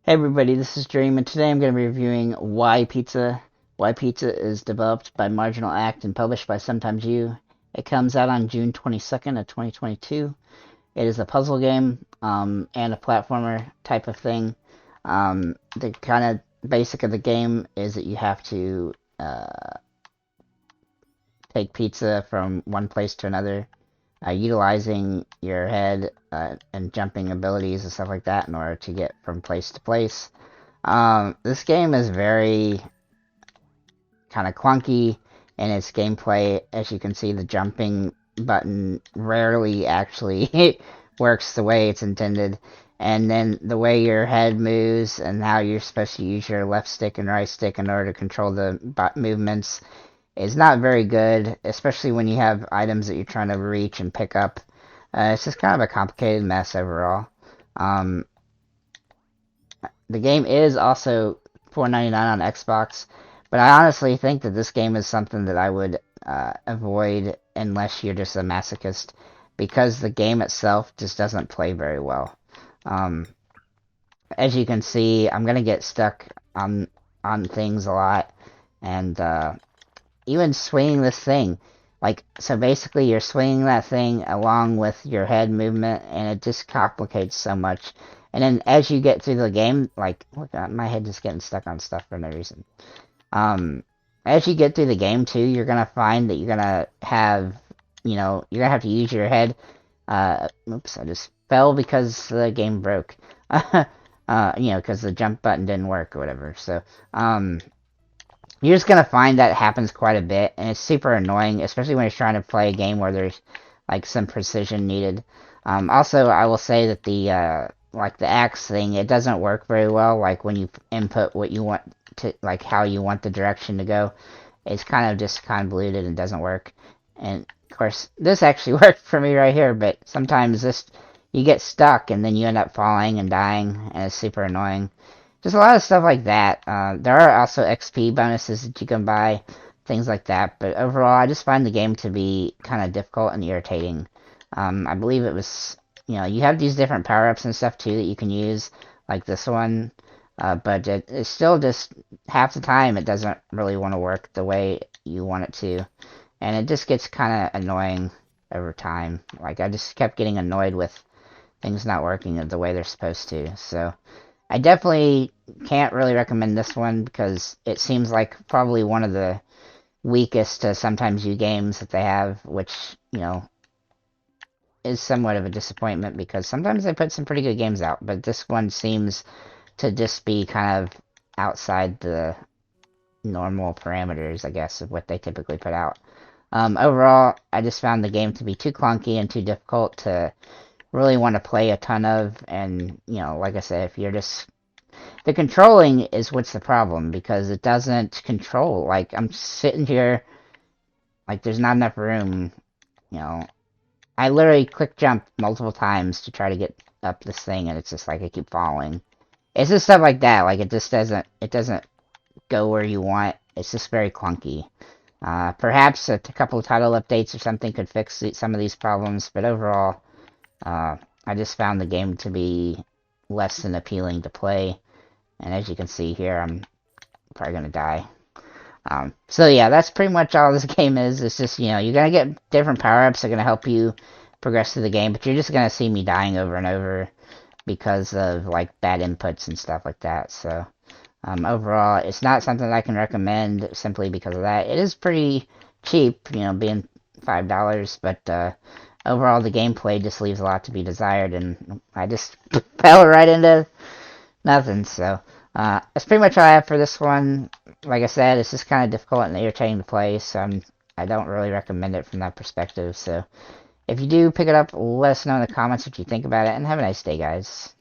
Hey everybody, this is Dream, and today I'm going to be reviewing Why Pizza. Why Pizza is developed by Marginal Act and published by Sometimes You. It comes out on June 22nd of 2022. It is a puzzle game and a platformer type of thing. The kind of basic of the game is that you have to take pizza from one place to another, utilizing your head and jumping abilities and stuff like that in order to get from place to place. This game is very kind of clunky in its gameplay. As you can see, the jumping button rarely actually works the way it's intended. And then the way your head moves and how you're supposed to use your left stick and right stick in order to control the movements is not very good, especially when you have items that you're trying to reach and pick up. It's just kind of a complicated mess overall. The game is also $4.99 on Xbox, but I honestly think that this game is something that I would avoid unless you're just a masochist, because the game itself just doesn't play very well. As you can see, I'm gonna get stuck on things a lot, and even swinging this thing, so basically you're swinging that thing along with your head movement, and it just complicates so much. And then as you get through the game, look at my head just getting stuck on stuff for no reason. As you get through the game too, you're gonna find that you're gonna have, you're gonna have to use your head. Oops, I just fell because the game broke. Because the jump button didn't work or whatever. So, you're just gonna find that happens quite a bit, and it's super annoying, especially when you're trying to play a game where there's some precision needed. Also, I will say that the axe thing, it doesn't work very well. When you input what you want to, how you want the direction to go, it's kind of just convoluted and doesn't work. And of course, this actually worked for me right here, but sometimes you get stuck and then you end up falling and dying, and it's super annoying. Just a lot of stuff like that. There are also XP bonuses that you can buy, things like that. But overall, I just find the game to be kind of difficult and irritating. I believe it was, you have these different power-ups and stuff too that you can use, like this one. But it's still just, half the time it doesn't really want to work the way you want it to. And it just gets kind of annoying over time. I just kept getting annoyed with things not working the way they're supposed to. So I definitely can't really recommend this one, because it seems like probably one of the weakest Sometimes You games that they have, which, is somewhat of a disappointment, because sometimes they put some pretty good games out, but this one seems to just be kind of outside the normal parameters, I guess, of what they typically put out. Overall, I just found the game to be too clunky and too difficult to really want to play a ton of. And like I said, if you're just, the controlling is what's the problem, because it doesn't control. I'm sitting here, there's not enough room. I literally click jump multiple times to try to get up this thing, and it's just I keep falling. It's just stuff like that. It just doesn't go where you want. It's just very clunky. Perhaps a couple of title updates or something could fix some of these problems, but overall, I just found the game to be less than appealing to play. And as you can see here, I'm probably going to die. So yeah, that's pretty much all this game is. It's just, you're going to get different power-ups that are going to help you progress through the game, but you're just going to see me dying over and over because of, bad inputs and stuff like that. So, overall, it's not something that I can recommend simply because of that. It is pretty cheap, being $5, but, overall, the gameplay just leaves a lot to be desired, and I just fell right into nothing. So, that's pretty much all I have for this one. Like I said, it's just kind of difficult and irritating to play, so I don't really recommend it from that perspective. So, if you do pick it up, let us know in the comments what you think about it, and have a nice day, guys.